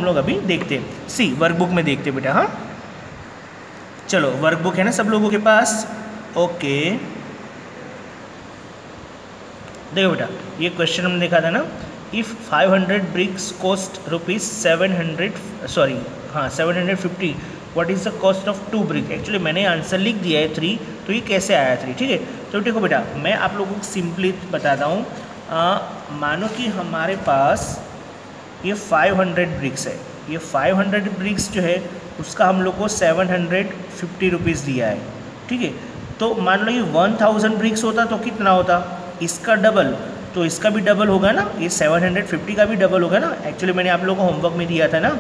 हम लोग अभी देखते हैं। सी वर्कबुक में देखते हैं बेटा। हाँ चलो वर्कबुक है ना सब लोगों के पास? ओके देखो बेटा, ये क्वेश्चन हमने देखा था ना, if 500 bricks cost rupees 750, what is the cost of 2 brick. Actually मैंने आंसर लिख दिया है 3, तो ये कैसे आया 3, ठीक है। तो देखो बेटा, मैं आप लोगों को सिंपली बताता हूँ। मानो कि हमारे पास ये 500 ब्रिक्स है, ये 500 ब्रिक्स जो है उसका हम लोग को 750 रुपीज़ दिया है, ठीक है। तो मान लो ये 1000 ब्रिक्स होता तो कितना होता, इसका डबल, तो इसका भी डबल होगा ना, ये 750 का भी डबल होगा ना। एक्चुअली मैंने आप लोगों को होमवर्क में दिया था ना।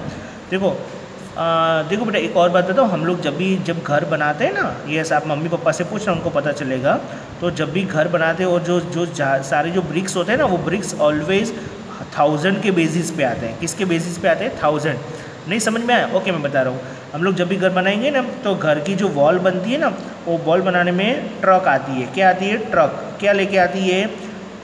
देखो देखो बेटा, एक और बात बताओ, हम लोग जब घर बनाते हैं ना, ये आप मम्मी पापा से पूछना, उनको पता चलेगा। तो जब भी घर बनाते हैं और जो सारे जो ब्रिक्स होते हैं ना, वो ब्रिक्स ऑलवेज 1000 के बेसिस पे आते हैं। किसके बेसिस पे आते हैं? 1000। नहीं समझ में आया? ओके मैं बता रहा हूँ। हम लोग जब भी घर बनाएंगे ना, तो घर की जो वॉल बनती है ना, वो वॉल बनाने में ट्रक आती है। क्या आती है? ट्रक। क्या लेके आती है?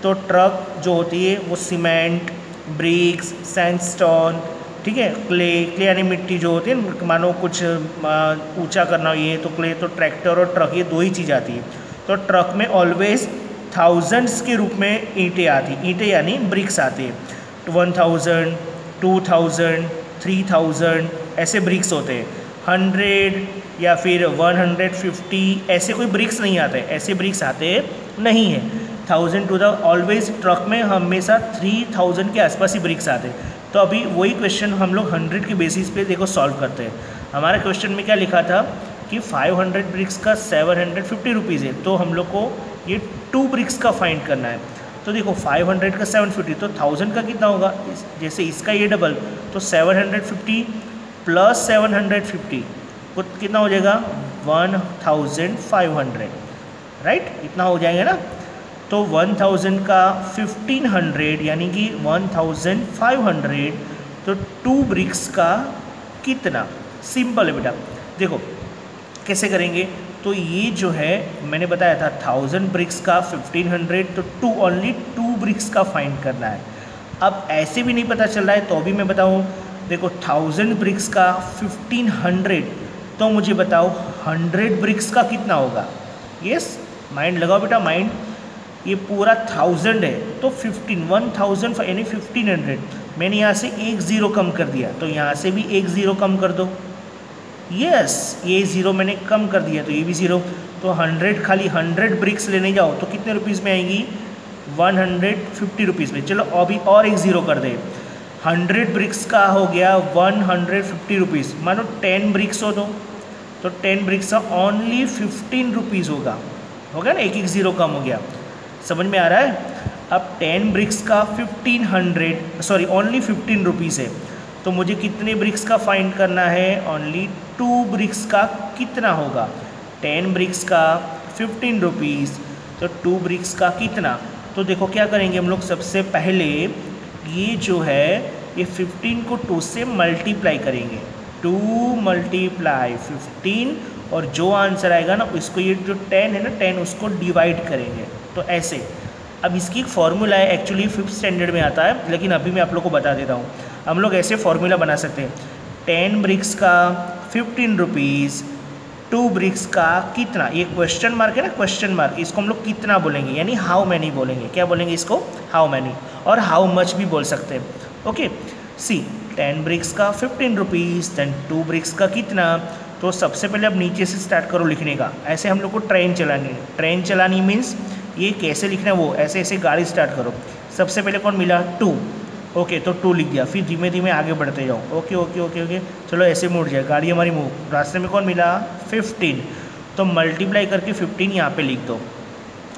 तो ट्रक जो होती है वो सीमेंट, ब्रिक्स, सैंडस्टोन, ठीक है, क्ले यानी मिट्टी जो होती है, मानो कुछ ऊंचा करना हो ये तो क्ले, तो ट्रैक्टर और ट्रक, ये दो ही चीज़ आती है। तो ट्रक में ऑलवेज थाउजेंड्स के रूप में ईंटें आती, ईंटें यानी ब्रिक्स आते हैं। 1000, 2000, 3000 ऐसे ब्रिक्स होते हैं। 100 या फिर 150 ऐसे कोई ब्रिक्स नहीं आते, ऐसे ब्रिक्स आते नहीं है। 1000 टू द ऑलवेज ट्रक में हमेशा 3000 के आसपास ही ब्रिक्स आते हैं। तो अभी वही क्वेश्चन हम लोग 100 के बेसिस पे देखो सॉल्व करते हैं। हमारे क्वेश्चन में क्या लिखा था कि 500 ब्रिक्स का 750 रुपीज़ है, तो हम लोग को ये 2 ब्रिक्स का फाइंड करना है। तो देखो 500 का 750, तो 1000 का कितना होगा? जैसे इसका ये डबल, तो 750 प्लस 750 कितना हो जाएगा? 1500, राइट, इतना हो जाएगा ना। तो 1000 का 1500 यानी कि 1500, तो 2 ब्रिक्स का कितना? सिंपल है बेटा। देखो कैसे करेंगे, तो ये जो है मैंने बताया था 1000 ब्रिक्स का 1500, तो ओनली 2 ब्रिक्स का फाइंड करना है। अब ऐसे भी नहीं पता चल रहा है तो भी मैं बताऊँ। देखो 1000 ब्रिक्स का 1500, तो मुझे बताओ 100 ब्रिक्स का कितना होगा? यस, माइंड लगाओ बेटा, माइंड। ये पूरा 1000 है, तो 1000 यानी 1500। मैंने यहाँ से एक ज़ीरो कम कर दिया, तो यहाँ से भी एक ज़ीरो कम कर दो। यस, ये ज़ीरो मैंने कम कर दिया, तो ये भी ज़ीरो। तो 100 खाली 100 ब्रिक्स लेने जाओ तो कितने रुपीज़ में आएंगी? 150 रुपीज़ में। चलो अभी और एक ज़ीरो कर दे। 100 ब्रिक्स का हो गया 150 रुपीज़। मानो 10 ब्रिक्स हो तो 10 ब्रिक्स का ओनली 15 रुपीज़ होगा ना, एक ज़ीरो कम हो गया। समझ में आ रहा है? अब 10 ब्रिक्स का 1500 ओनली 15 रुपीज़ है, तो मुझे कितने ब्रिक्स का फाइंड करना है? ओनली 2 ब्रिक्स का कितना होगा? 10 ब्रिक्स का 15 रुपीज़, तो 2 ब्रिक्स का कितना? तो देखो क्या करेंगे हम लोग, सबसे पहले ये जो है ये 15 को 2 से मल्टीप्लाई करेंगे। 2 × 15, और जो आंसर आएगा ना इसको, ये जो 10 है ना 10, उसको डिवाइड करेंगे। तो ऐसे। अब इसकी एक फॉर्मूला है, एक्चुअली 5th स्टैंडर्ड में आता है, लेकिन अभी मैं आप लोग को बता देता हूँ। हम लोग ऐसे फॉर्मूला बना सकते हैं। 10 ब्रिक्स का 15 रुपीज़, 2 ब्रिक्स का कितना? ये क्वेश्चन मार्क है ना, क्वेश्चन मार्क, इसको हम लोग कितना बोलेंगे, यानी हाउ मैनी बोलेंगे। क्या बोलेंगे इसको? हाउ मैनी, और हाउ मच भी बोल सकते हैं। ओके, सी 10 ब्रिक्स का 15 रुपीज़, देन 2 ब्रिक्स का कितना? तो सबसे पहले अब नीचे से स्टार्ट करो लिखने का। ऐसे हम लोग को ट्रेन चलानी है। ट्रेन चलानी मीन्स ये कैसे लिखना है, वो ऐसे ऐसे गाड़ी स्टार्ट करो। सबसे पहले कौन मिला? 2। ओके, तो 2 लिख दिया, फिर धीमे धीमे आगे बढ़ते जाओ। ओके ओके ओके ओके, चलो ऐसे मुड़ जाए, गाड़ी हमारी मूव। रास्ते में कौन मिला? 15। तो मल्टीप्लाई करके 15 यहाँ पे लिख दो।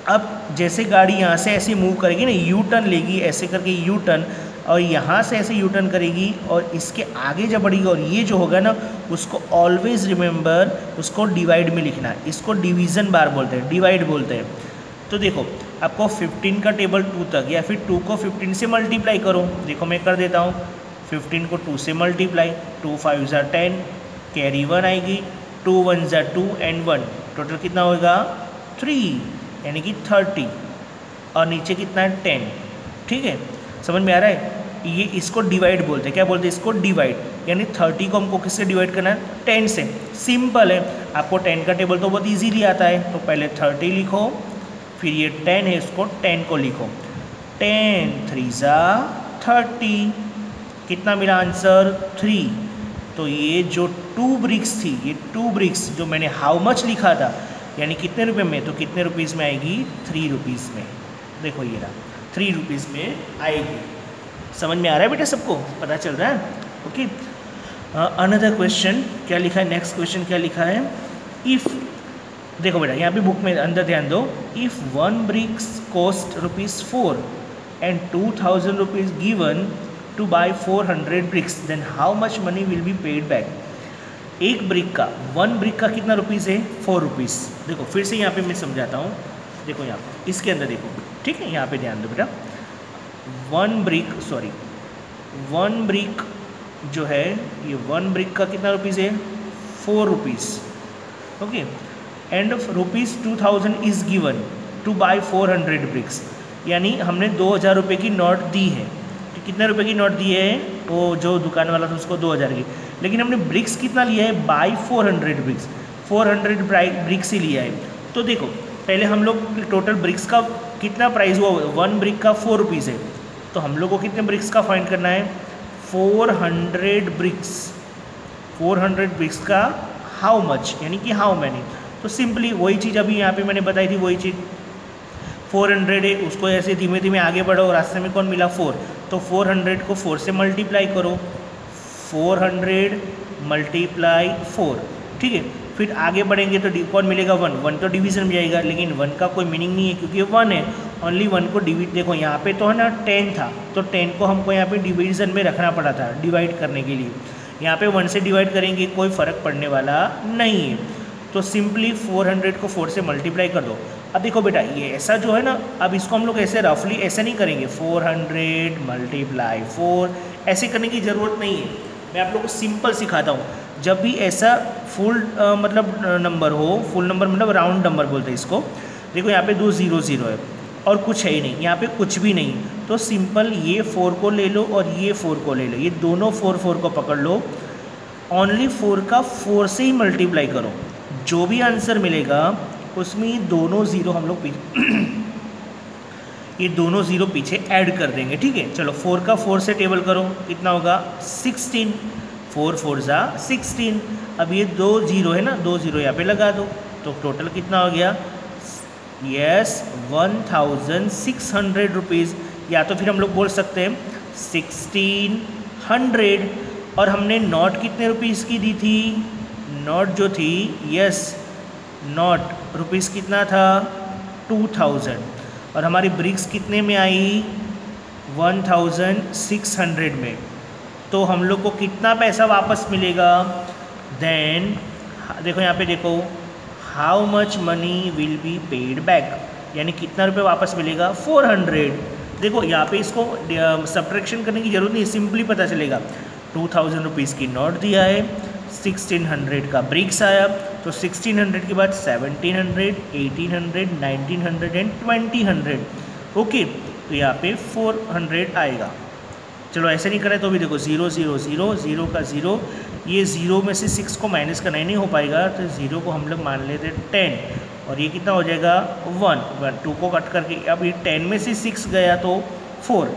अब जैसे गाड़ी यहाँ से ऐसे मूव करेगी ना, यू टर्न लेगी, ऐसे करके यू टर्न, और यहाँ से ऐसे यू टर्न करेगी, और इसके आगे जब बढ़ेगी, और ये जो होगा ना उसको ऑलवेज रिमेंबर उसको डिवाइड में लिखना है। इसको डिवीज़न बार बोलते हैं, डिवाइड बोलते हैं। तो देखो आपको 15 का टेबल 2 तक, या फिर 2 को 15 से मल्टीप्लाई करो। देखो मैं कर देता हूँ, 15 को 2 से मल्टीप्लाई, 2 5 ज़ा 10, कैरी 1 आएगी, 2 1 ज़ा 2 एंड 1, टोटल कितना होगा? 3, यानी कि 30, और नीचे कितना है? 10। ठीक है, समझ में आ रहा है? ये इसको डिवाइड बोलते हैं, क्या बोलते हैं इसको? डिवाइड। यानी 30 को हमको किससे डिवाइड करना है? 10 से। सिंपल है, आपको 10 का टेबल तो बहुत इजीली आता है। तो पहले 30 लिखो, फिर ये 10 है, इसको 10 को लिखो। 10 3 ज़ा 30, कितना मिला आंसर? 3। तो ये जो 2 ब्रिक्स थी, ये 2 ब्रिक्स जो मैंने हाउ मच लिखा था, यानी कितने रुपए में, तो कितने रुपीज़ में आएगी? 3 रुपीज़ में। देखो ये रहा, 3 रुपीज़ में आएगी। समझ में आ रहा है बेटा सबको? पता चल रहा है? ओके। अनदर क्वेश्चन क्या लिखा है? नेक्स्ट क्वेश्चन क्या लिखा है? इफ़, देखो बेटा यहाँ पे बुक में अंदर ध्यान दो। If 1 bricks cost ₹4 and 2000 rupees given to buy 400 bricks, then how much money will be paid back? एक ब्रिक का, 1 ब्रिक का कितना रुपीज़ है? 4 रुपीज़। देखो फिर से यहाँ पे मैं समझाता हूँ। देखो यहाँ पे इसके अंदर देखो, ठीक है, यहाँ पे ध्यान दो बेटा। 1 ब्रिक जो है, ये 1 ब्रिक का कितना रुपीज़ है? 4 rupees. Okay, and ₹2000 is given to buy 400 bricks, यानी हमने 2000 रुपये की नोट दी है। तो कितने रुपए की नोट दी है? वो जो दुकान वाला था उसको 2000 की, लेकिन हमने ब्रिक्स कितना लिया है? बाय 400 ब्रिक्स, 400 ब्रिक्स ही लिया है। तो देखो पहले हम लोग टोटल ब्रिक्स का कितना प्राइस हुआ? 1 ब्रिक का 4 रुपीज़ है, तो हम लोग को कितने ब्रिक्स का फाइंड करना है? 400 ब्रिक्स। 400 ब्रिक्स का हाउ मच, यानी कि हाउ मैनी। तो सिंपली वही चीज़ अभी यहाँ पे मैंने बताई थी, वही चीज़ 400 है, उसको ऐसे धीमे धीमे आगे बढ़ो, रास्ते में कौन मिला? 4। तो 400 को 4 से मल्टीप्लाई करो, 400 मल्टीप्लाई 4, ठीक है। फिर आगे बढ़ेंगे तो कौन मिलेगा? 1। 1 तो डिवीज़न में जाएगा, लेकिन 1 का कोई मीनिंग नहीं है क्योंकि 1 है। ओनली 1 को डिवीड, देखो यहाँ पे तो है ना 10 था, तो 10 को हमको यहाँ पे डिवीज़न में रखना पड़ा था डिवाइड करने के लिए। यहाँ पे 1 से डिवाइड करेंगे, कोई फ़र्क पड़ने वाला नहीं है। तो सिंपली 400 को 4 से मल्टीप्लाई कर दो। अब देखो बेटा ये ऐसा जो है ना, अब इसको हम लोग ऐसे रफली ऐसे नहीं करेंगे, 400 मल्टीप्लाई 4 ऐसे करने की ज़रूरत नहीं है। मैं आप लोग को सिंपल सिखाता हूँ। जब भी ऐसा फुल मतलब नंबर हो, फुल नंबर मतलब राउंड नंबर बोलते हैं इसको। देखो यहाँ पे 2 0 0 है और कुछ है ही नहीं, यहाँ पे कुछ भी नहीं, तो सिंपल ये 4 को ले लो और ये 4 को ले लो, ये दोनों 4 को पकड़ लो। ओनली 4 का 4 से ही मल्टीप्लाई करो, जो भी आंसर मिलेगा उसमें दोनों ज़ीरो हम लोग ये दोनों ज़ीरो पीछे ऐड कर देंगे, ठीक है। चलो 4 का 4 से टेबल करो, कितना होगा? 16। 4 4 ज़ा 16। अब ये 2 0 है ना, 2 0 यहाँ पे लगा दो, तो टोटल कितना हो गया? Yes 1600 rupees. या तो फिर हम लोग बोल सकते हैं 1600। और हमने नोट कितने रुपीज़ की दी थी? नोट जो थी, यस नोट रुपीज़ कितना था? 2000। और हमारी ब्रिक्स कितने में आई? 1600 में। तो हम लोग को कितना पैसा वापस मिलेगा? देन देखो यहाँ पे देखो, how much money will be paid back, यानी कितना रुपए वापस मिलेगा? 400। देखो यहाँ पे इसको सब्ट्रैक्शन करने की ज़रूरत नहीं, सिंपली पता चलेगा। 2000 रुपीज़ की नोट दिया है, 1600 का ब्रिक्स आया, तो 1600 के बाद 1700, 1800, 1900 एंड 2000। ओके, तो यहाँ पे 400 आएगा। चलो ऐसे नहीं करें तो भी देखो 0 0 0 0 का 0, ये 0 में से 6 को माइनस करना ही नहीं हो पाएगा, तो 0 को हम लोग मान लेते 10, और ये कितना हो जाएगा? 1 2 को कट करके। अब ये 10 में से 6 गया तो 4,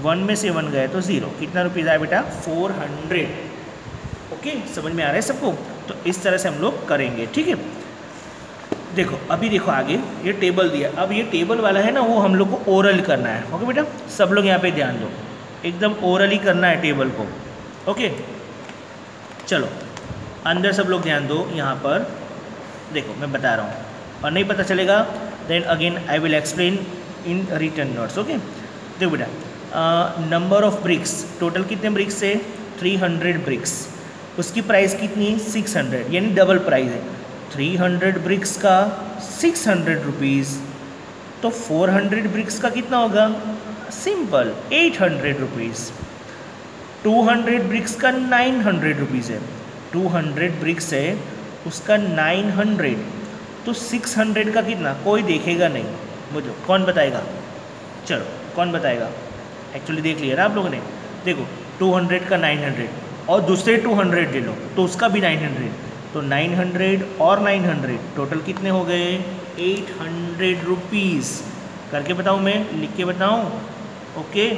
1 में से 1 गया तो 0। कितना रुपीज़ आया बेटा? 400। ओके, समझ में आ रहा है सबको? तो इस तरह से हम लोग करेंगे, ठीक है। देखो अभी देखो आगे ये टेबल दिया, अब ये टेबल वाला है ना, वो हम लोग को ओरल करना है। ओके बेटा, सब लोग यहाँ पे ध्यान दो, एकदम ओरली करना है टेबल को। ओके चलो अंदर सब लोग ध्यान दो, यहाँ पर देखो मैं बता रहा हूँ, और नहीं पता चलेगा then again I will explain in written notes. Okay देखो बेटा, नंबर ऑफ ब्रिक्स, टोटल कितने ब्रिक्स है? 300 ब्रिक्स। उसकी प्राइस कितनी? 600, यानी डबल प्राइस है। 300 ब्रिक्स का 600 रुपीज़, तो 400 ब्रिक्स का कितना होगा? Simple 800 rupees. 200 ब्रिक्स का 900 रुपीज़ है, 200 ब्रिक्स है उसका 900, तो 600 का कितना? कोई देखेगा नहीं, मुझे कौन बताएगा? चलो कौन बताएगा? एक्चुअली देख लिया ना आप लोगों ने, देखो 200 का 900 और दूसरे 200 ले लो तो उसका भी 900, तो 900 और 900 टोटल कितने हो गए 800 रुपीज़। करके बताऊँ, मैं लिख के बताऊँ? ओके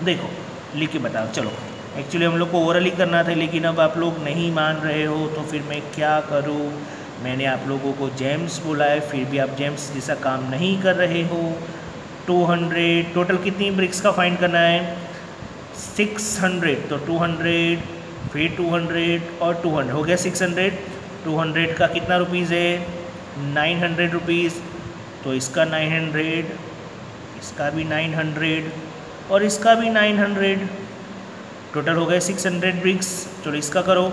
देखो लिख के बताओ। चलो एक्चुअली हम लोग को ओरली करना था, लेकिन अब आप लोग नहीं मान रहे हो तो फिर मैं क्या करूँ। मैंने आप लोगों को जेम्स बोला है, फिर भी आप जेम्स जैसा काम नहीं कर रहे हो। 200 टोटल कितनी ब्रिक्स का फाइंड करना है 600, तो 200 फिर 200 और 200 हो गया 600। 200 का कितना रुपीज़ है 900 रुपीज़, तो इसका 900, इसका भी 900 और इसका भी 900, टोटल हो गए 600 ब्रिक्स। चलो इसका करो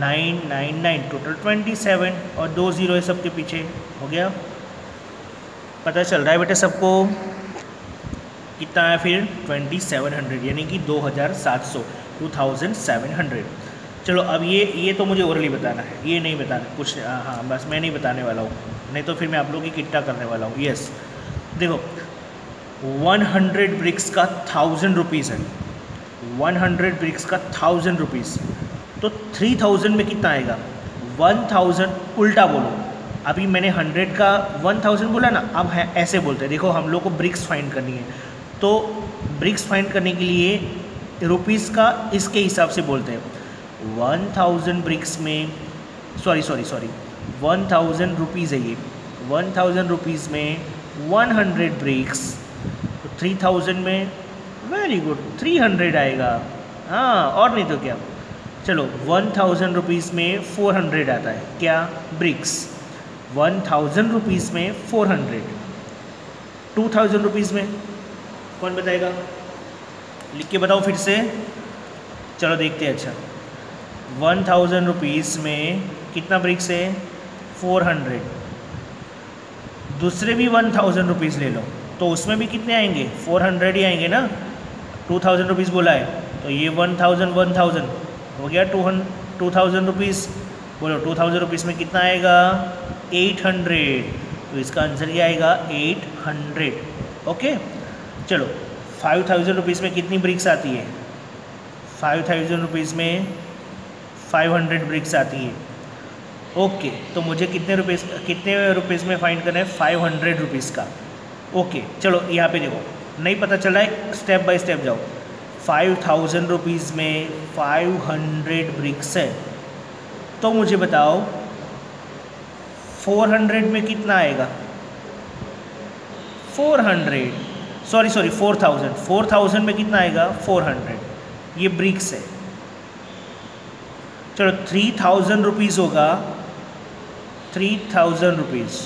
999, टोटल 27 और 2 0 है सबके पीछे, हो गया। पता चल रहा है बेटे सबको कितना है फिर 2700, यानी कि 2700, 2700। चलो अब ये तो मुझे ओरली बताना है, ये नहीं बताना कुछ। हाँ बस मैं नहीं बताने वाला हूँ, नहीं तो फिर मैं आप लोगों की किट्टा करने वाला हूँ। यस देखो 100 ब्रिक्स का 1000 रुपीज़ है, 100 ब्रिक्स का 1000 रुपीज़, तो 3000 में कितना आएगा 1000। उल्टा बोलो, अभी मैंने 100 का 1000 बोला ना, अब है ऐसे बोलते हैं। देखो हम लोग को ब्रिक्स फाइंड करनी है, तो ब्रिक्स फाइंड करने के लिए रुपीज़ का इसके हिसाब से बोलते हैं। 1000 ब्रिक्स में सॉरी 1000 रुपीज़ है ये, 1000 रुपीज़ में 100 ब्रिक्स, तो 3000 में वेरी गुड 300 आएगा। हाँ और नहीं तो क्या। चलो 1000 रुपीज़ में 400 आता है क्या ब्रिक्स, 1000 रुपीज़ में 400। 2000 रुपीज़ में कौन बताएगा, लिख के बताओ फिर से। चलो देखते हैं। अच्छा 1000 रुपीज़ में कितना ब्रिक्स है 400, दूसरे भी 1000 रुपीज़ ले लो तो उसमें भी कितने आएंगे 400 ही आएंगे ना। 2000 रुपीज़ बोला है तो ये 1000 हो गया 2000 रुपीज़। बोलो 2000 रुपीज़ में कितना आएगा 800, तो इसका आंसर क्या आएगा 800। ओके चलो 5000 रुपीज़ में कितनी ब्रिक्स आती है 5000 रुपीज़ में 500 ब्रिक्स आती है। ओके तो मुझे कितने रुपीज़ में फाइंड करना है 500 रुपीज़ का। ओके चलो यहाँ पे देखो नहीं पता चल रहा है, स्टेप बाय स्टेप जाओ। 5000 रुपीज़ में 500 ब्रिक्स है, तो मुझे बताओ 400 में कितना आएगा 4000 में कितना आएगा 400, ये ब्रिक्स है। चलो 3000 रुपीज़ होगा 3000 रुपीज़,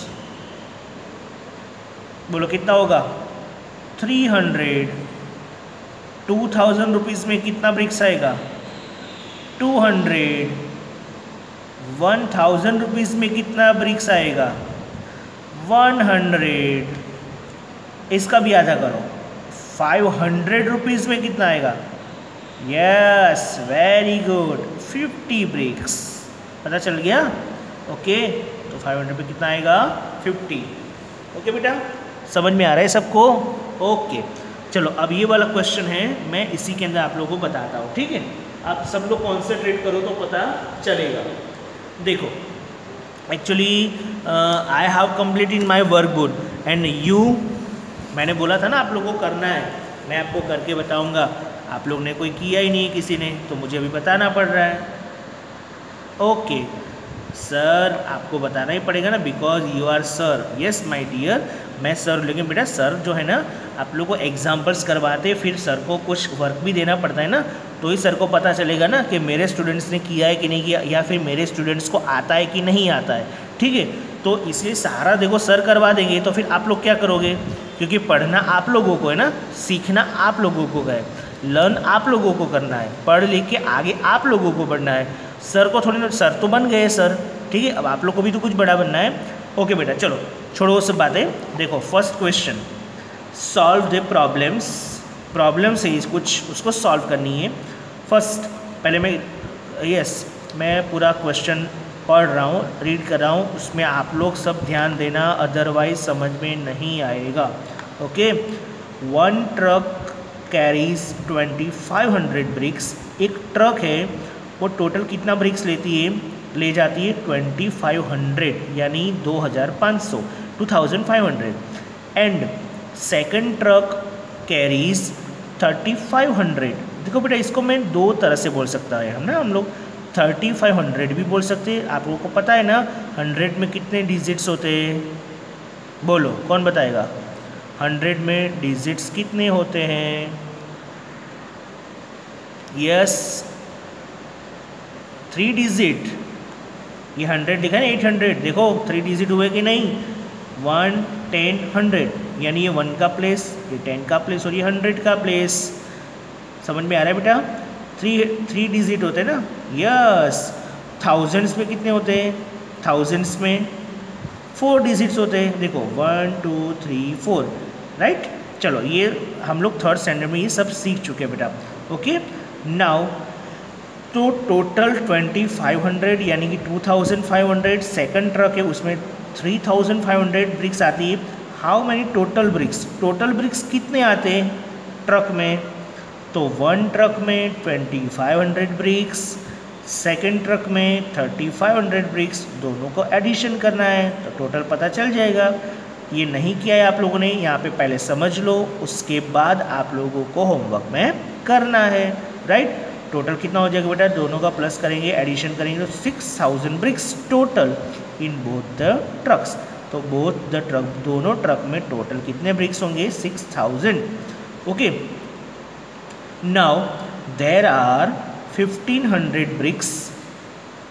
बोलो कितना होगा 300। 2000 रुपीज़ में कितना ब्रिक्स आएगा 200। 1000 रुपीज़ में कितना ब्रिक्स आएगा 100। इसका भी आधा करो 500 रुपीज़ में कितना आएगा, यस वेरी गुड 50 ब्रिक्स। पता चल गया। ओके तो 500 पे कितना आएगा 50। ओके बेटा समझ में आ रहा है सबको। ओके चलो अब ये वाला क्वेश्चन है, मैं इसी के अंदर आप लोगों को बताता हूँ, ठीक है। आप सब लोग कॉन्सेंट्रेट करो तो पता चलेगा। देखो actually I have complete in my work book and you, मैंने बोला था ना आप लोगों को करना है, मैं आपको करके बताऊंगा। आप लोग ने कोई किया ही नहीं किसी ने, तो मुझे अभी बताना पड़ रहा है। ओके सर आपको बताना ही पड़ेगा ना, because you are sir. Yes my dear मैं सर, लेकिन बेटा सर जो है ना आप लोग को एग्जाम्पल्स करवाते, फिर सर को कुछ वर्क भी देना पड़ता है ना, तो ही सर को पता चलेगा ना कि मेरे स्टूडेंट्स ने किया है कि नहीं किया, या फिर मेरे स्टूडेंट्स को आता है कि नहीं आता है, ठीक है। तो इसलिए सारा देखो सर करवा देंगे तो फिर आप लोग क्या करोगे, क्योंकि पढ़ना आप लोगों को है ना, सीखना आप लोगों को है, लर्न आप लोगों को करना है, पढ़ लिख के आगे आप लोगों को बढ़ना है। सर को थोड़ी ना, सर तो बन गए सर, ठीक है, अब आप लोग को भी तो कुछ बड़ा बनना है। ओके बेटा चलो छोड़ो वो सब बातें। देखो first question, solve the problems. Problem से ही कुछ उसको सॉल्व करनी है। फर्स्ट पहले मैं पूरा क्वेश्चन पढ़ रहा हूँ, रीड कर रहा हूँ, उसमें आप लोग सब ध्यान देना, अदरवाइज समझ में नहीं आएगा। Okay 1 truck carries 2500 bricks. एक ट्रक है वो टोटल कितना ब्रिक्स लेती है, ले जाती है 2500 यानी 2500 एंड सेकंड ट्रक कैरीज 3500। देखो बेटा इसको मैं दो तरह से बोल सकता है हम लोग 3500 भी बोल सकते हैं। आप लोगों को पता है ना 100 में कितने डिजिट्स होते हैं, बोलो कौन बताएगा। 100 में डिजिट्स कितने होते हैं, यस 3 डिजिट। ये 100 लिखा है ना 800, देखो 3 डिजिट हुए कि नहीं, 1 10 100 यानी ये 1 का प्लेस, ये 10 का प्लेस और ये 100 का प्लेस। समझ में आ रहा है बेटा, 3 डिजिट होते हैं ना, यस। थाउजेंड्स में कितने होते हैं, थाउजेंड्स में 4 डिजिट्स होते हैं, देखो 1 2 3 4, राइट। चलो ये हम लोग थर्ड स्टैंडर्ड में ये सब सीख चुके हैं बेटा। ओके नाउ तो टोटल 2500 यानी कि 2500, सेकंड ट्रक है उसमें 3500 ब्रिक्स आती है। How many total bricks, total bricks कितने आते हैं ट्रक में, तो 1 ट्रक में 2500 ब्रिक्स, सेकंड ट्रक में 3500 ब्रिक्स, दोनों को एडिशन करना है तो टोटल पता चल जाएगा। ये नहीं किया है आप लोगों ने, यहाँ पे पहले समझ लो, उसके बाद आप लोगों को होमवर्क में करना है, राइट। टोटल कितना हो जाएगा बेटा, दोनों का प्लस करेंगे एडिशन करेंगे तो 6000 bricks total in both the trucks. तो बोथ द ट्रक, दोनों ट्रक में टोटल कितने ब्रिक्स होंगे, 6000। Okay now there are 1500 bricks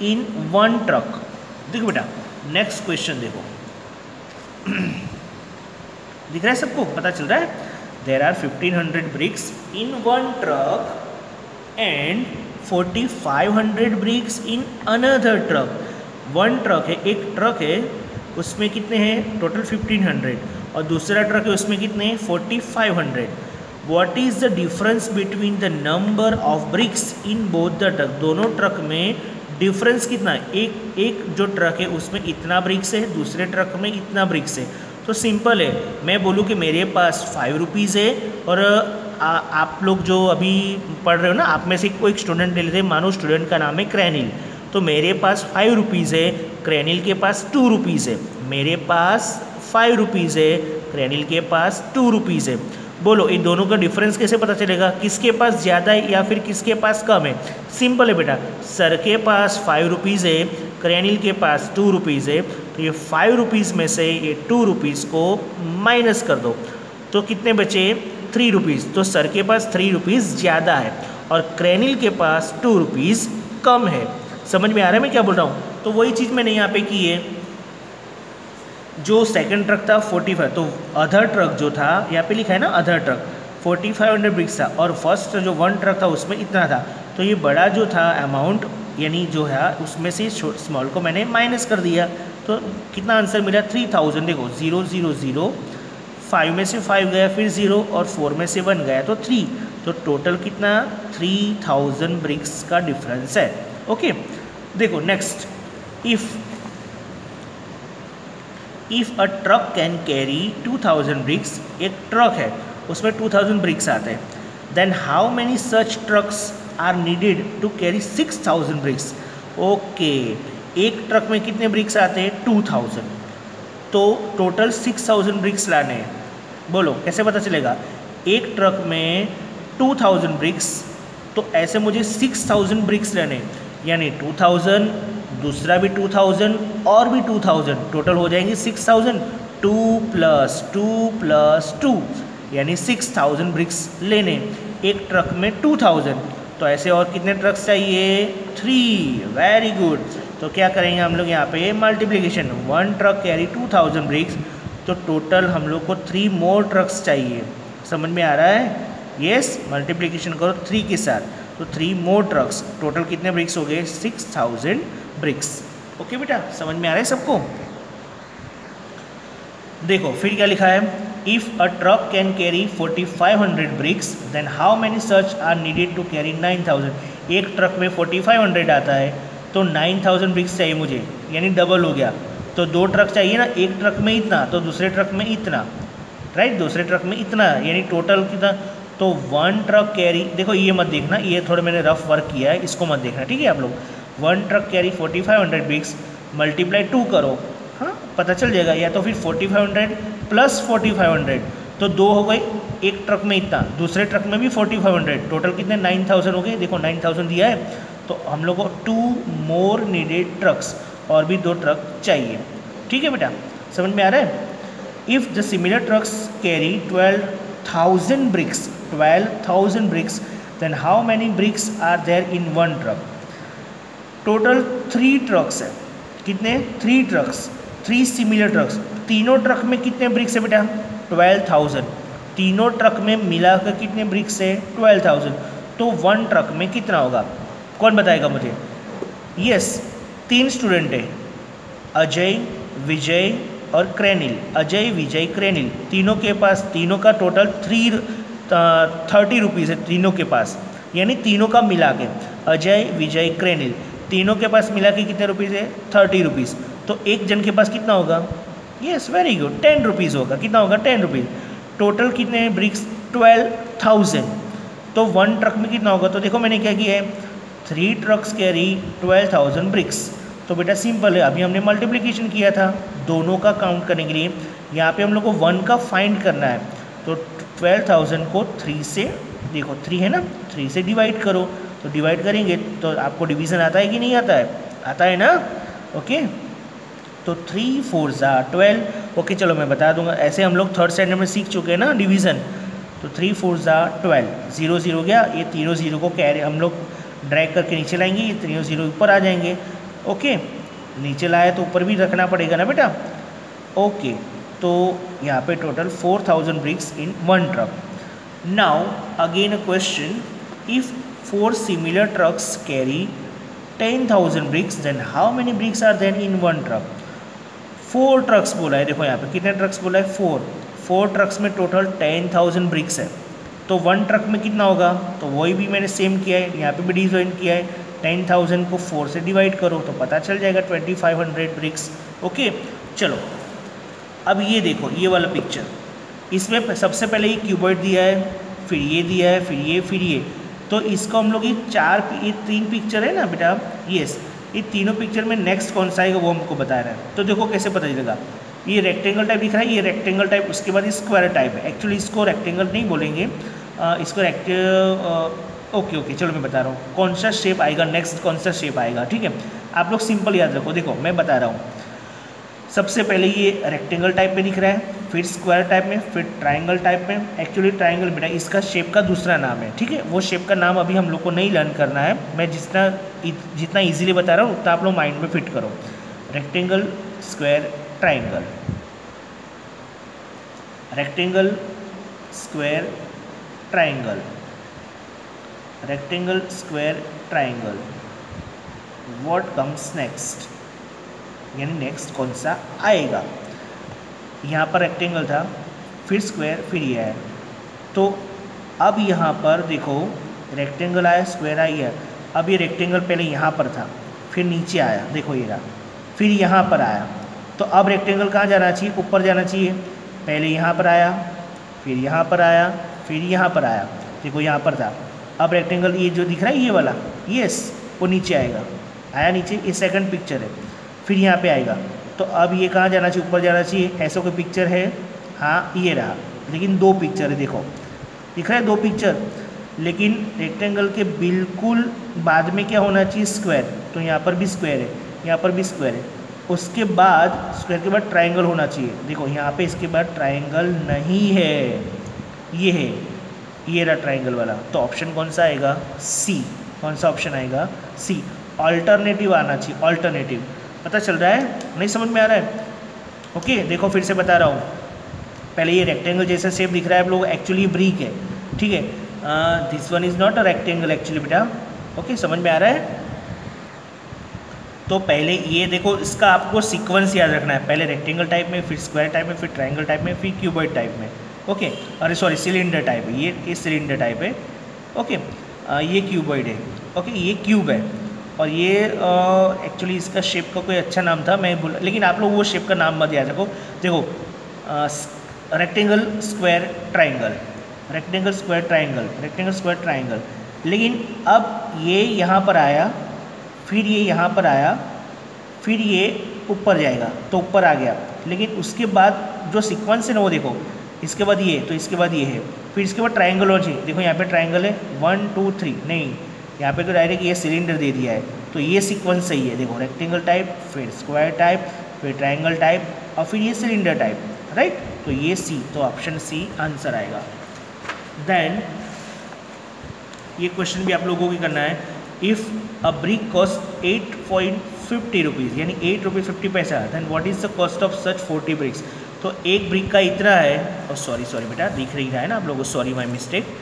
in 1 truck. देखो बेटा नेक्स्ट क्वेश्चन देखो दिख रहा है सबको, पता चल रहा है। There are 1500 bricks in 1 truck and 4500 bricks in another truck. 1 truck है, एक ट्रक है उसमें कितने हैं टोटल 1500 और दूसरा ट्रक है उसमें कितने हैं 4500। What is the difference between the number of BRICS in both the truck, दोनों ट्रक में डिफरेंस कितना है, एक जो ट्रक है उसमें इतना ब्रिक्स है, दूसरे ट्रक में इतना ब्रिक्स है। तो सिंपल है, मैं बोलूँ कि मेरे पास 5 रुपीज़ है और आप लोग जो अभी पढ़ रहे हो ना, आप में से कोई स्टूडेंट ले लेते हैं, मानो स्टूडेंट का नाम है क्रैनिल, तो मेरे पास 5 रुपीज़ है, क्रैनिल के पास 2 रुपीज़ है। मेरे पास 5 रुपीज़ है, क्रैनिल के पास 2 रुपीज़ है। बोलो इन दोनों का डिफरेंस कैसे पता चलेगा, किसके पास ज़्यादा है या फिर किसके पास कम है। सिंपल है बेटा, सर के पास 5 रुपीज़ है, क्रैनिल के पास 2 रुपीज़ है, तो ये 5 रुपीज़ में से ये 2 रुपीज़ को माइनस कर दो तो कितने बचे 3 रुपीज़। तो सर के पास 3 रुपीज़ ज़्यादा है और क्रैनिल के पास 2 रुपीज़ कम है। समझ में आ रहा है मैं क्या बोल रहा हूँ। तो वही चीज़ मैंने यहाँ पे की है, जो सेकंड ट्रक था 45, तो अदर ट्रक जो था यहाँ पे लिखा है ना अदर ट्रक 4500 ब्रिक्स था और फर्स्ट जो 1 ट्रक था उसमें इतना था। तो ये बड़ा जो था अमाउंट यानी जो है उसमें से स्मॉल को मैंने माइनस कर दिया तो कितना आंसर मिला 3000। देखो 0 0 0, 5 में से 5 गया फिर 0 और 4 में से 1 गया तो 3, तो टोटल कितना 3000 ब्रिक्स का डिफरेंस है। ओके देखो next, if a truck can carry 2000 bricks, एक ट्रक है उसमें 2000 ब्रिक्स आते हैं, then how many such trucks are needed to carry 6000 bricks. Okay एक ट्रक में कितने ब्रिक्स आते हैं 2000, तो टोटल 6000 ब्रिक्स लाने हैं। बोलो कैसे पता चलेगा, एक ट्रक में 2000 ब्रिक्स तो ऐसे मुझे 6000 ब्रिक्स लेने, यानी 2000 दूसरा भी 2000 और भी 2000, टोटल हो जाएंगे 6000, 2 + 2 + 2 यानी 6000 ब्रिक्स लेने एक ट्रक में 2000। तो ऐसे और कितने ट्रक्स चाहिए 3, वेरी गुड। तो क्या करेंगे हम लोग यहाँ पे मल्टीप्लिकेशन, 1 ट्रक कैरी 2000 ब्रिक्स तो टोटल हम लोग को 3 मोर ट्रक्स चाहिए। समझ में आ रहा है, यस मल्टीप्लिकेशन करो 3 के साथ तो 3 मोर ट्रक्स, टोटल कितने ब्रिक्स हो गए 6000 ब्रिक्स। ओके बेटा समझ में आ रहा है सबको। देखो फिर क्या लिखा है, if a truck can carry 4500 bricks then how many such are needed to carry 9000। एक ट्रक में 4500 आता है तो 9000 ब्रिक्स चाहिए मुझे, यानी डबल हो गया। तो 2 ट्रक चाहिए ना, एक ट्रक में इतना तो दूसरे ट्रक में इतना, राइट दूसरे ट्रक में इतना, यानी टोटल कितना तो 1 ट्रक कैरी, देखो ये मत देखना, ये थोड़ा मैंने रफ वर्क किया है, इसको मत देखना, ठीक है आप लोग। 1 ट्रक कैरी 4500 ब्रिक्स मल्टीप्लाई 2 करो, हाँ पता चल जाएगा। या तो फिर 4500 प्लस 4500, तो 2 हो गए, एक ट्रक में इतना, दूसरे ट्रक में भी 4500, टोटल कितने 9000 हो गए। देखो 9000 दिया है, तो हम लोग को 2 मोर नीडेड ट्रक्स, और भी 2 ट्रक चाहिए, ठीक है बेटा, समझ में आ रहा है। If the similar trucks carry 12,000 bricks, 12,000 bricks, then how many bricks are there in one truck? Total 3 trucks है, कितने 3 ट्रक्स, 3 सिमिलर ट्रक्स, तीनों ट्रक में कितने ब्रिक्स है बेटा 12,000, तीनों ट्रक में मिलाकर कितने ब्रिक्स है 12,000, तो 1 ट्रक में कितना होगा, कौन बताएगा मुझे। यस 3 स्टूडेंट है, अजय, विजय और क्रेनिल, अजय विजय क्रेनिल, तीनों के पास, तीनों का टोटल 30 रुपीज़ है तीनों के पास, यानी तीनों का मिला के, अजय विजय क्रेनिल तीनों के पास मिला के कितने रुपीज़ है 30 रुपीज़, तो एक जन के पास कितना होगा, यस वेरी गुड 10 रुपीज़ होगा, कितना होगा 10 रुपीज़। टोटल कितने ब्रिक्स 12,000, तो 1 ट्रक में कितना होगा, तो देखो मैंने क्या किया है, 3 ट्रक्स कैरी 12,000 ब्रिक्स, तो बेटा सिंपल है, अभी हमने मल्टीप्लिकेशन किया था दोनों का काउंट करने के लिए, यहाँ पे हम लोग को 1 का फाइंड करना है, तो 12,000 को 3 से, देखो 3 है ना, 3 से डिवाइड करो, तो डिवाइड करेंगे तो आपको डिवीज़न आता है कि नहीं आता है, आता है ना, ओके। तो 3 4 12, ओके चलो मैं बता दूंगा, ऐसे हम लोग 3rd स्टैंडर्ड में सीख चुके हैं ना डिवीज़न। तो 3 4 12, 0 0 गया, ये तीनों 0 को कैरी हम लोग ड्रैग करके नीचे लाएंगे, ये तीनों 0 ऊपर आ जाएंगे, ओके। नीचे लाए तो ऊपर भी रखना पड़ेगा ना बेटा, ओके। तो यहाँ पे total 4,000 BRICS in 1 truck. Now again a question, if 4 similar trucks carry 10,000 bricks, then how many bricks are there in 1 truck? 4 trucks बोला है, देखो यहाँ पे कितने ट्रक्स बोला है 4 ट्रक्स में टोटल 10,000 ब्रिक्स है, तो 1 ट्रक में कितना होगा, तो वही भी मैंने सेम किया है, यहाँ पे भी डिवाइड किया है, 10,000 को 4 से डिवाइड करो तो पता चल जाएगा 2,500 ब्रिक्स, ओके। चलो अब ये देखो ये वाला पिक्चर, इसमें सबसे पहले ये क्यूबॉइड दिया है, फिर ये दिया है, फिर ये, तो इसको हम लोग ये 3 पिक्चर है ना बेटा, यस ये तीनों पिक्चर में नेक्स्ट कौन सा आएगा वो हमको बता रहा है। तो देखो कैसे पता चलेगा, ये रेक्टेंगल टाइप दिख रहा है, ये रेक्टेंगल टाइप, उसके बाद स्क्वायर टाइप है, एक्चुअली इसको रेक्टेंगल नहीं बोलेंगे, इसको ओके चलो मैं बता रहा हूँ कौन सा शेप आएगा, नेक्स्ट कौन सा शेप आएगा, ठीक है। आप लोग सिंपल याद रखो, देखो मैं बता रहा हूँ, सबसे पहले ये रेक्टेंगल टाइप में दिख रहा है, फिर स्क्वायर टाइप में, फिर ट्रायंगल टाइप में। एक्चुअली ट्रायंगल बेटा इसका शेप का दूसरा नाम है, ठीक है, वो शेप का नाम अभी हम लोग को नहीं लर्न करना है, मैं जितना इजीली बता रहा हूँ उतना आप लोग माइंड में फिट करो। Rectangle, square, triangle, rectangle, square, triangle, rectangle, square, triangle, what comes next, यानी नेक्स्ट कौन सा आएगा। यहाँ पर रेक्टेंगल था, फिर स्क्वायर, फिर ये है, तो अब यहाँ पर देखो रेक्टेंगल आया, स्क्वायर आई है, अब ये रेक्टेंगल पहले यहाँ पर था, फिर नीचे आया, देखो ये रहा, फिर यहाँ पर आया, तो अब रेक्टेंगल कहाँ जाना चाहिए, ऊपर जाना चाहिए, पहले यहाँ पर आया, फिर यहाँ पर आया, फिर यहाँ पर आया, देखो यहाँ पर था, अब रेक्टेंगल ये जो दिख रहा है ये वाला, यस वो नीचे आएगा, आया नीचे, ये सेकंड पिक्चर है, फिर यहाँ पे आएगा, तो अब ये कहाँ जाना चाहिए, ऊपर जाना चाहिए, ऐसा कोई पिक्चर है, हाँ ये रहा, लेकिन 2 पिक्चर है, देखो दिख रहा है 2 पिक्चर, लेकिन रेक्टेंगल के बिल्कुल बाद में क्या होना चाहिए, स्क्वायर, तो यहाँ पर भी स्क्वायर है, यहाँ पर भी स्क्वायर है, उसके बाद स्क्वायर के बाद ट्रायंगल होना चाहिए, देखो यहाँ पे इसके बाद ट्रायंगल नहीं है, ये है, ये रहा ट्रायंगल वाला, तो ऑप्शन कौन सा आएगा, सी, कौन सा ऑप्शन आएगा, सी, ऑल्टरनेटिव आना चाहिए, ऑल्टरनेटिव। पता चल रहा है, नहीं समझ में आ रहा है, ओके। देखो फिर से बता रहा हूँ, पहले ये रेक्टेंगल जैसा शेप दिख रहा है आप लोग, एक्चुअली ब्रिक है, ठीक है, this one is not a rectangle actually बेटा, ओके समझ में आ रहा है। तो पहले ये देखो, इसका आपको सीक्वेंस याद रखना है, पहले रेक्टेंगल टाइप में, फिर स्क्वायर टाइप में, फिर ट्रायंगल टाइप में, फिर क्यूबॉइड टाइप में, ओके, अरे सॉरी सिलेंडर टाइप है, ये सिलेंडर टाइप है, ओके, ये क्यूबॉइड है, ओके, ये क्यूब है, और ये एक्चुअली इसका शेप का कोई अच्छा नाम था, मैं बोला, लेकिन आप लोग वो शेप का नाम मत याद रखो। देखो rectangle, square, triangle, rectangle square triangle, rectangle square triangle. लेकिन अब ये यहाँ पर आया, फिर ये यहाँ पर आया, फिर ये ऊपर जाएगा तो ऊपर आ गया। लेकिन उसके बाद जो सीक्वेंस है ना वो देखो, इसके बाद ये, तो इसके बाद ये है, फिर इसके बाद ट्राइंगल और चाहिए। देखो यहाँ पे ट्राइंगल है 1 2 3, नहीं यहाँ पे तो डायरेक्ट ये सिलेंडर दे दिया है, तो ये सीक्वेंस सही है। देखो रेक्टेंगल टाइप, फिर स्क्वायर टाइप, फिर ट्राइंगल टाइप और फिर ये सिलेंडर टाइप, राइट। तो ये सी, तो ऑप्शन सी आंसर आएगा। देन ये क्वेश्चन भी आप लोगों को करना है। If a brick cost 8.50 rupees, यानी 8 रुपये 50 पैसा, then what is the cost of such 40 bricks. तो एक ब्रिक का इतना है, और सॉरी बेटा दिख रही रहा है ना आप लोगों को, सॉरी माई मिस्टेक।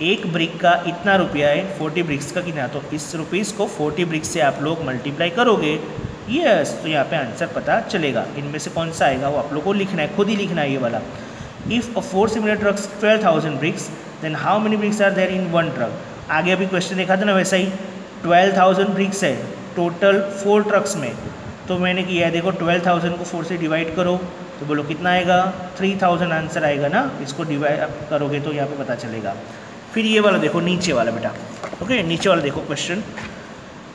एक ब्रिक का इतना रुपया है, 40 ब्रिक्स का कितना, तो इस रुपीज़ को 40 ब्रिक्स से आप लोग मल्टीप्लाई करोगे, यस, तो यहाँ पे आंसर पता चलेगा। इनमें से कौन सा आएगा वो आप लोग को लिखना है, खुद ही लिखना है ये वाला। If a 4 similar trucks 12,000 bricks, then how many bricks are there in one truck. आगे अभी क्वेश्चन देखा था ना, वैसा ही 12,000 ब्रिक्स है टोटल 4 ट्रक्स में। तो मैंने किया है, देखो 12,000 को 4 से डिवाइड करो तो बोलो कितना आएगा, 3000 आंसर आएगा ना। इसको डिवाइड करोगे तो यहाँ पे पता चलेगा। फिर ये वाला देखो, नीचे वाला बेटा, ओके, नीचे वाला देखो क्वेश्चन।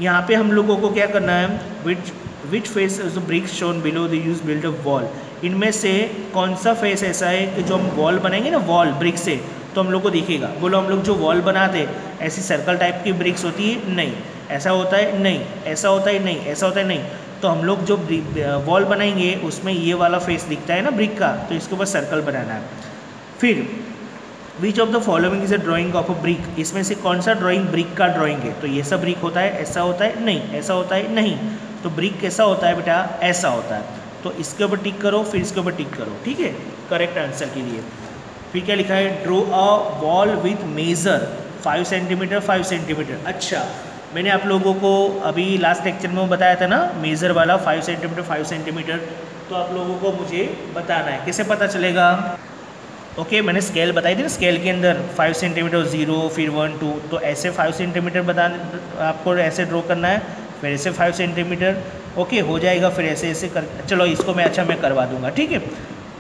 यहाँ पे हम लोगों को क्या करना है, which face is the bricks shown below the use build a wall. इनमें से कौन सा फेस ऐसा है कि जो हम वॉल बनाएंगे ना, वॉल ब्रिक से, तो हम लोग को दिखेगा। बोलो हम लोग जो वॉल बनाते ऐसी सर्कल टाइप की ब्रिक्स होती है, नहीं ऐसा होता है, नहीं ऐसा होता है, नहीं ऐसा होता है, नहीं। तो हम लोग जो वॉल बनाएंगे उसमें ये वाला फेस दिखता है ना ब्रिक का, तो इसके ऊपर सर्कल बनाना है। फिर which of the following is a drying of a brick, इसमें से कौन सा ड्राइंग ब्रिक का ड्राइंग है। तो ये सब ब्रिक होता है, ऐसा होता है, नहीं ऐसा होता है, नहीं। तो ब्रिक कैसा होता है बेटा, ऐसा होता है। तो इसके ऊपर टिक करो, फिर इसके ऊपर टिक करो, ठीक है, करेक्ट आंसर के लिए। फिर क्या लिखा है, draw a wall with measure 5 centimetre 5 centimetre. अच्छा, मैंने आप लोगों को अभी लास्ट लेक्चर में बताया था ना, मेज़र वाला 5 सेंटीमीटर 5 सेंटीमीटर। तो आप लोगों को मुझे बताना है, कैसे पता चलेगा। ओके, मैंने स्केल बताई थी ना, स्केल के अंदर 5 सेंटीमीटर 0, फिर 1 2, तो ऐसे 5 सेंटीमीटर आपको ऐसे ड्रॉ करना है, फिर ऐसे 5 सेंटीमीटर, ओके हो जाएगा। फिर ऐसे ऐसे कर, चलो इसको मैं करवा दूंगा, ठीक है।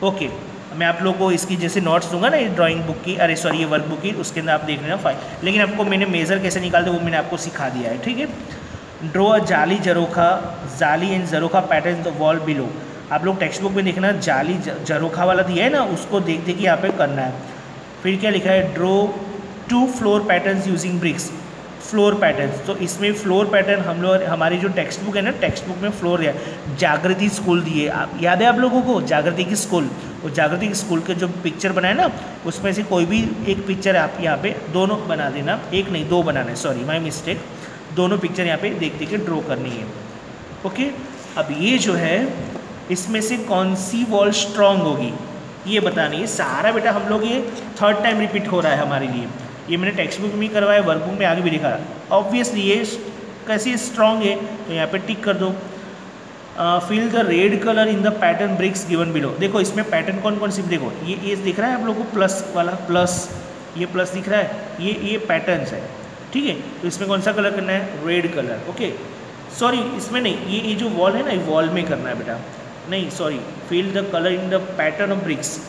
ओके, मैं आप लोगों को इसकी जैसे नोट्स दूंगा ना, ये ड्राइंग बुक की, अरे सॉरी ये वर्क बुक की, उसके अंदर आप देख लेना 5। लेकिन आपको मैंने मेज़र कैसे निकालते वो मैंने आपको सिखा दिया है, ठीक है। ड्रॉ अ जाली and Jharokha pattern the wall below. आप लोग टेक्स्ट बुक में देखना, जाली जरोखा वाला दिया है ना, उसको देख के यहाँ पे करना है। फिर क्या लिखा है, draw 2 floor patterns using bricks, floor patterns. तो इसमें फ्लोर पैटर्न हम लोग, हमारी जो टेक्स्ट बुक है ना, टेक्स्ट बुक में फ्लोर है, जागृति स्कूल दिए, आप याद है आप लोगों को, जागृति की स्कूल, वो जागृति स्कूल के जो पिक्चर बनाए ना, उसमें से कोई भी एक पिक्चर आप यहाँ पे दोनों बना देना, एक नहीं 2 बनाना है, सॉरी माय मिस्टेक, दोनों पिक्चर यहाँ पे देख के ड्रॉ करनी है। ओके, अब ये जो है इसमें से कौन सी वॉल स्ट्रॉन्ग होगी ये बतानी है। सारा बेटा हम लोग ये 3rd टाइम रिपीट हो रहा है हमारे लिए, ये मैंने टेक्स्ट बुक में करवाया, वर्क बुक में आगे भी लिखा। ऑब्वियसली ये कैसी स्ट्रॉन्ग है, तो यहाँ पे टिक कर दो। Fill the red colour in the pattern bricks given below. देखो इसमें पैटर्न कौन कौन सी, देखो ये दिख रहा है आप लोगों को प्लस वाला, प्लस ये प्लस दिख रहा है, ये पैटर्न्स है, ठीक है। तो इसमें कौन सा कलर करना है, रेड कलर, ओके। सॉरी इसमें नहीं, ये जो वॉल है ना, वॉल में करना है बेटा, नहीं sorry, fill the colour in the pattern of bricks.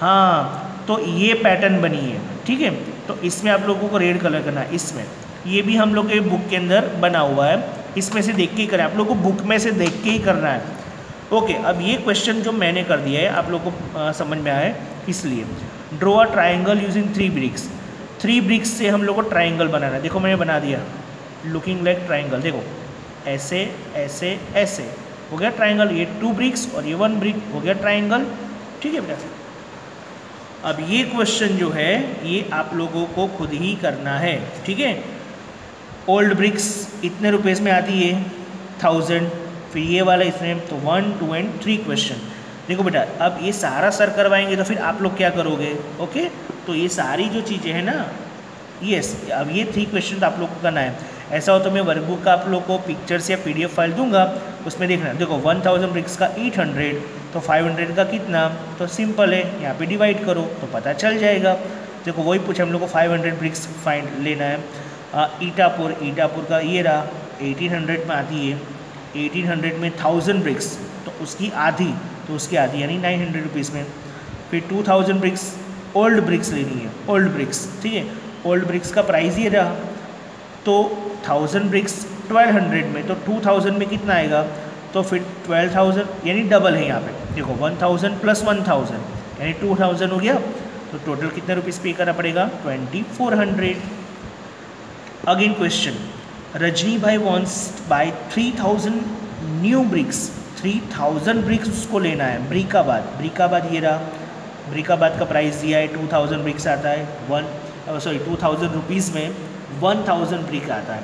हाँ, तो ये पैटर्न बनी है, ठीक है। तो इसमें आप लोगों को रेड कलर करना है। इसमें ये भी हम लोग के बुक के अंदर बना हुआ है, इसमें से देख के ही करें, आप लोग को बुक में से देख के ही करना है। ओके, अब ये क्वेश्चन जो मैंने कर दिया है आप लोग को समझ में आया है, इसलिए draw a triangle using 3 bricks. 3 bricks से हम लोग को ट्राइंगल बनाना है। देखो मैंने बना दिया, लुकिंग लाइक ट्राइंगल, देखो ऐसे ऐसे ऐसे हो गया ट्राइंगल। ये 2 ब्रिक्स और ये 1 ब्रिक हो गया ट्राइंगल, ठीक है बेटा। अब ये क्वेश्चन जो है ये आप लोगों को खुद ही करना है, ठीक है। ओल्ड ब्रिक्स इतने रुपये में आती है 1000, फिर ये वाला इसमें, तो 1 2 एंड 3 क्वेश्चन। देखो बेटा अब ये सारा सर करवाएंगे तो फिर आप लोग क्या करोगे, ओके। तो ये सारी जो चीज़ें हैं ना, यस, अब ये 3 क्वेश्चन तो आप लोग को करना है। ऐसा हो तो मैं वर्कबुक का आप लोग को पिक्चर्स या PDF फाइल दूंगा, उसमें देखना। देखो 1000 ब्रिक्स का 800, तो 500 का कितना, तो सिंपल है, यहाँ पे डिवाइड करो तो पता चल जाएगा। देखो वही पूछे हम लोग को 500 ब्रिक्स फाइंड लेना है। ईटापुर का ये रहा 1800 में आती है, 1800 में 1000 ब्रिक्स, तो उसकी आधी, तो उसकी आधी यानी 900 रुपीज़ में। फिर 2000 ब्रिक्स ओल्ड ब्रिक्स लेनी है, ओल्ड ब्रिक्स, ठीक है। ओल्ड ब्रिक्स का प्राइस ये रहा, तो 1000 ब्रिक्स 1200 में, तो 2000 में कितना आएगा, तो फिर 12,000 यानी डबल है यहाँ पे, देखो 1000 प्लस 1000 यानी 2000 हो गया, तो टोटल कितने रुपीस पे करना पड़ेगा, 2400। अगेन क्वेश्चन, रजनी भाई wants buy 3000 new bricks, 3000 bricks उसको लेना है ब्रिकाबाद ये रहा, ब्रिकाबाद का प्राइस दिया है 2000 ब्रिक्स आता है 2000 रुपीज़ में 1000 ब्रिक आता है।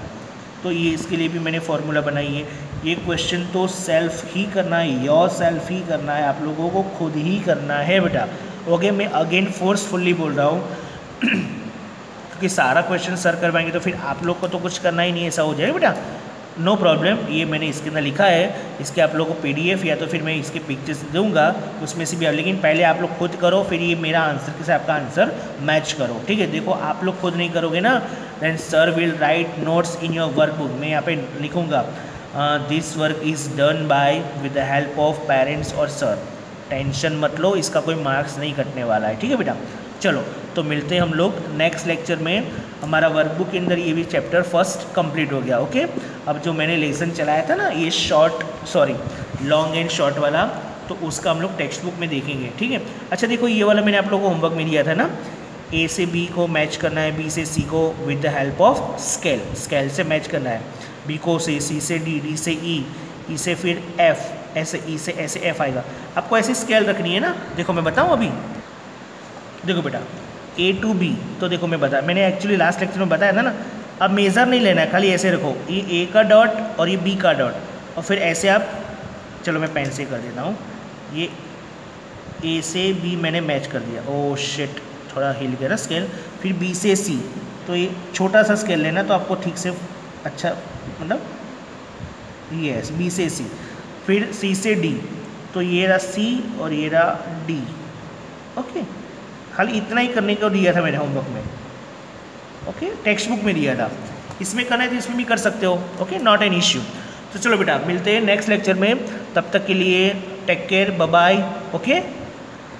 तो ये इसके लिए भी मैंने फॉर्मूला बनाई है। ये क्वेश्चन तो सेल्फ ही करना है, योर सेल्फ ही करना है, आप लोगों को खुद ही करना है बेटा। ओके, मैं अगेन फोर्सफुल्ली बोल रहा हूँ क्योंकि सारा क्वेश्चन सर करवाएंगे तो फिर आप लोग को तो कुछ करना ही नहीं, ऐसा हो जाए बेटा। नो प्रॉब्लम, ये मैंने इसके अंदर लिखा है, इसके आप लोगों को PDF या तो फिर मैं इसके पिक्चर्स दूंगा, उसमें से भी, लेकिन पहले आप लोग खुद करो, फिर ये मेरा आंसर के साथ आपका आंसर मैच करो, ठीक है। देखो आप लोग खुद नहीं करोगे ना, then sir will write notes in your workbook. मैं यहाँ पे लिखूँगा this work is done by with the help of parents और सर। टेंशन मत लो, इसका कोई मार्क्स नहीं कटने वाला है, ठीक है बेटा। चलो तो मिलते हैं हम लोग नेक्स्ट लेक्चर में। हमारा वर्कबुक के अंदर ये भी चैप्टर फर्स्ट कंप्लीट हो गया। ओके, अब जो मैंने लेसन चलाया था ना, ये लॉन्ग एंड शॉर्ट वाला, तो उसका हम लोग टेक्स्ट बुक में देखेंगे, ठीक है। अच्छा देखो, ये वाला मैंने आप लोगों को होमवर्क में दिया था ना, A से B को मैच करना है, B से C को with the help of scale से मैच करना है, B को C से D, D से E, E से फिर F, ऐसे E से ऐसे F आएगा। आपको ऐसे स्केल रखनी है ना। देखो मैं बताऊँ अभी, देखो बेटा A to B, तो देखो मैंने एक्चुअली लास्ट लेक्चर में बताया था ना। अब मेज़र नहीं लेना है, खाली ऐसे रखो, ये A का डॉट और ये B का डॉट, और फिर ऐसे आप, चलो मैं पेन से कर देता हूँ, ये A से B मैंने मैच कर दिया। ओह शिट, थोड़ा हिल गया ना स्केल। फिर B से C, तो ये छोटा सा स्केल लेना तो आपको ठीक से अच्छा, मतलब ये B से C। फिर C से D, तो ये रहा C और ये रहा D। ओके, खाली इतना ही करने को दिया था मैंने होमवर्क में। ओके, टेक्स्ट बुक में दिया था, इसमें करना है तो इसमें भी कर सकते हो। Okay, not an issue. तो चलो बेटा मिलते हैं नेक्स्ट लेक्चर में, तब तक के लिए take care, bye bye. Okay.